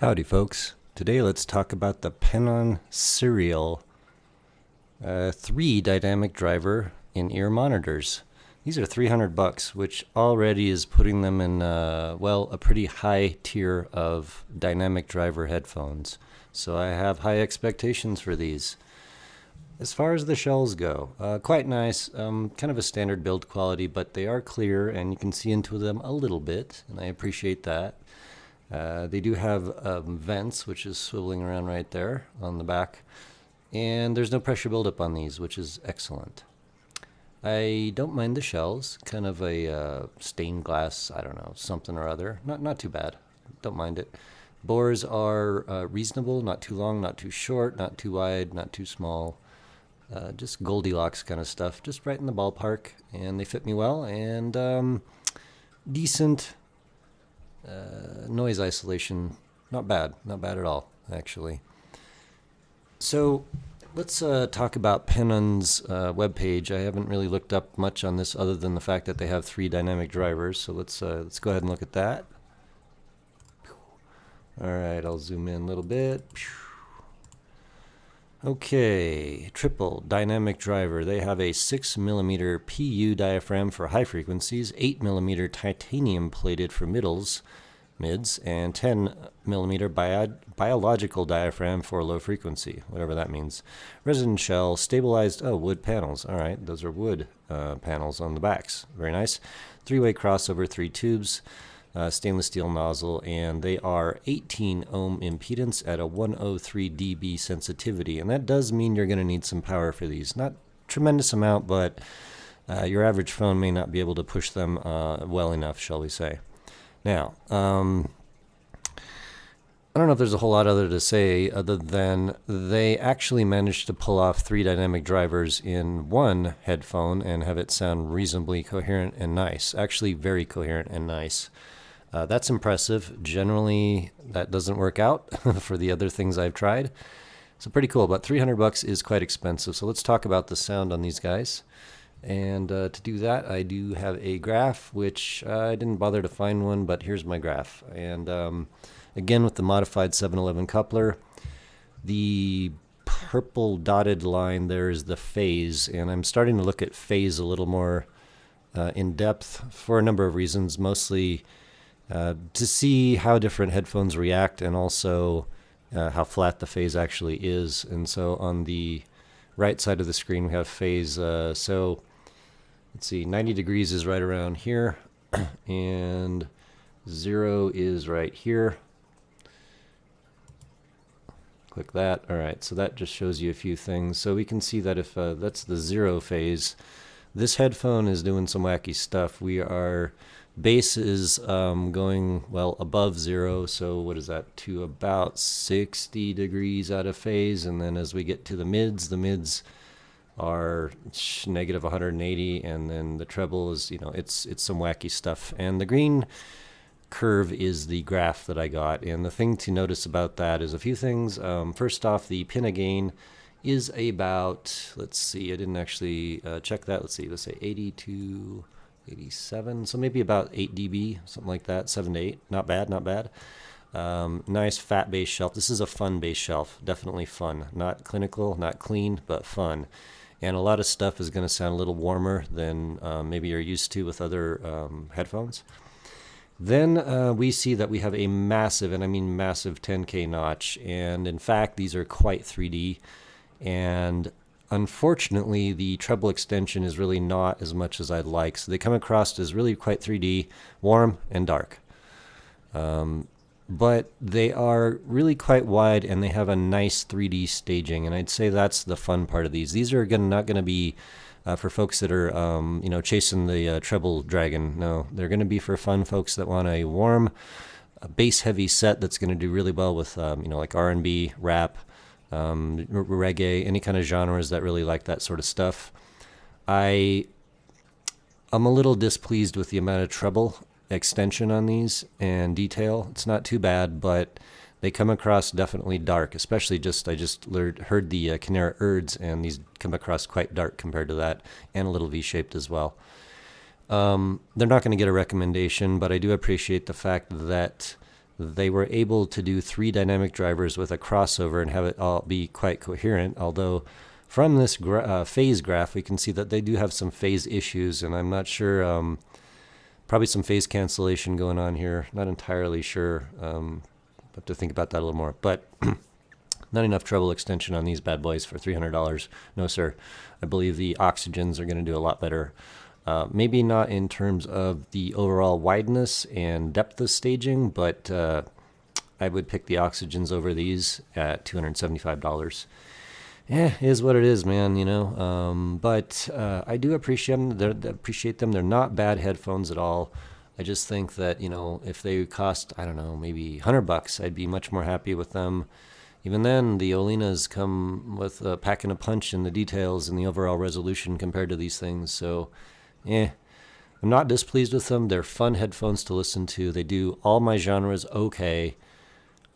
Howdy folks. Today let's talk about the Penon Serial 3 dynamic driver in-ear monitors. These are $300, which already is putting them in, a pretty high tier of dynamic driver headphones. So I have high expectations for these. As far as the shells go, quite nice, kind of a standard build quality, but they are clear and you can see into them a little bit, and I appreciate that. They do have vents, which is swiveling around right there on the back, and there's no pressure buildup on these, which is excellent. I don't mind the shells, kind of a stained glass, I don't know, something or other. Not too bad, don't mind it. Bores are reasonable, not too long, not too short, not too wide, not too small. Just Goldilocks kind of stuff, just right in the ballpark, and they fit me well, and decent noise isolation. Not bad at all, actually. So let's talk about Penon's webpage. I haven't really looked up much on this other than the fact that they have 3 dynamic drivers, so let's go ahead and look at that. Alright, I'll zoom in a little bit. Okay, triple dynamic driver. They have a 6mm PU diaphragm for high frequencies, 8mm titanium plated for mids, and 10mm biological diaphragm for low frequency, whatever that means. Resin shell, stabilized, wood panels. All right, those are wood panels on the backs. Very nice. 3-way crossover, 3 tubes. Stainless steel nozzle, and they are 18 ohm impedance at a 103 dB sensitivity, and that does mean you're going to need some power for these. Not tremendous amount, but your average phone may not be able to push them well enough, shall we say. Now, I don't know if there's a whole lot other to say other than they actually managed to pull off 3 dynamic drivers in one headphone and have it sound reasonably coherent and nice. Actually, very coherent and nice. That's impressive. Generally, that doesn't work out for the other things I've tried. So pretty cool, but $300 is quite expensive. So let's talk about the sound on these guys. And to do that, I do have a graph, which I didn't bother to find one, but here's my graph. And again, with the modified 711 coupler, the purple dotted line there is the phase, and I'm starting to look at phase a little more in depth for a number of reasons, mostly to see how different headphones react and also how flat the phase actually is. And so on the right side of the screen we have phase, so let's see, 90 degrees is right around here and 0 is right here. Click that. Alright, so that just shows you a few things. So we can see that if that's the 0 phase, this headphone is doing some wacky stuff. Bass is going, well, above 0, so what is that, to about 60 degrees out of phase, and then as we get to the mids are negative 180, and then the treble is, it's some wacky stuff. And the green curve is the graph that I got, and the thing to notice about that is a few things. First off, the pin of gain is about, let's see, I didn't actually check that. Let's say 82, 87, so maybe about 8 dB, something like that, 7 to 8. Not bad. Nice fat bass shelf. This is a fun bass shelf, definitely fun. Not clinical, not clean, but fun. And a lot of stuff is going to sound a little warmer than maybe you're used to with other headphones. Then we see that we have a massive, and I mean massive, 10K notch, and in fact these are quite 3D, and unfortunately the treble extension is really not as much as I'd like, so they come across as really quite 3D, warm and dark. But they are really quite wide and they have a nice 3D staging, and I'd say that's the fun part of these. These are not going to be for folks that are chasing the treble dragon. No, they're going to be for fun folks that want a warm, bass heavy set that's going to do really well with like R&B, rap, reggae, any kind of genres that really like that sort of stuff. I'm a little displeased with the amount of treble extension on these and detail. It's not too bad, but they come across definitely dark, especially I just heard the Canera Urds, and these come across quite dark compared to that, and a little V-shaped as well. They're not going to get a recommendation, but I do appreciate the fact that they were able to do 3 dynamic drivers with a crossover and have it all be quite coherent, although from this phase graph we can see that they do have some phase issues, and I'm not sure, probably some phase cancellation going on here. Not entirely sure. Have to think about that a little more, but not enough treble extension on these bad boys for $300. No, sir. I believe the oxygens are going to do a lot better. Maybe not in terms of the overall wideness and depth of staging, but I would pick the oxygens over these at $275. Is what it is, man, you know. But I do appreciate them. They're not bad headphones at all. I just think that, you know, if they cost, I don't know, maybe $100, I'd be much more happy with them. Even then, the Olinas come with a pack and a punch in the details and the overall resolution compared to these things. So, I'm not displeased with them. They're fun headphones to listen to. They do all my genres okay.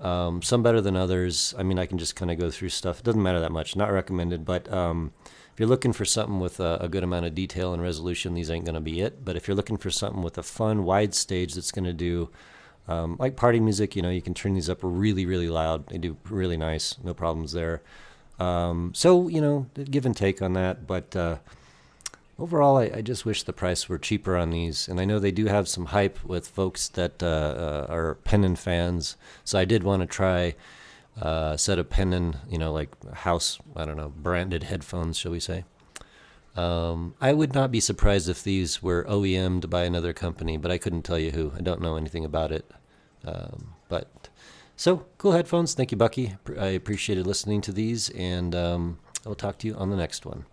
Some better than others. I mean, I can just kind of go through stuff. It doesn't matter that much. Not recommended, but if you're looking for something with a good amount of detail and resolution, these ain't going to be it. But if you're looking for something with a fun, wide stage that's going to do, like party music, you know, you can turn these up really, really loud. They do really nice. No problems there. So, you know, give and take on that. But overall, I just wish the price were cheaper on these. And I know they do have some hype with folks that are Penon fans. So I did want to try a set of Penon, you know, like house, I don't know, branded headphones, shall we say. I would not be surprised if these were OEM'd by another company, but I couldn't tell you who. I don't know anything about it. So, cool headphones. Thank you, Bucky. I appreciated listening to these, and I will talk to you on the next one.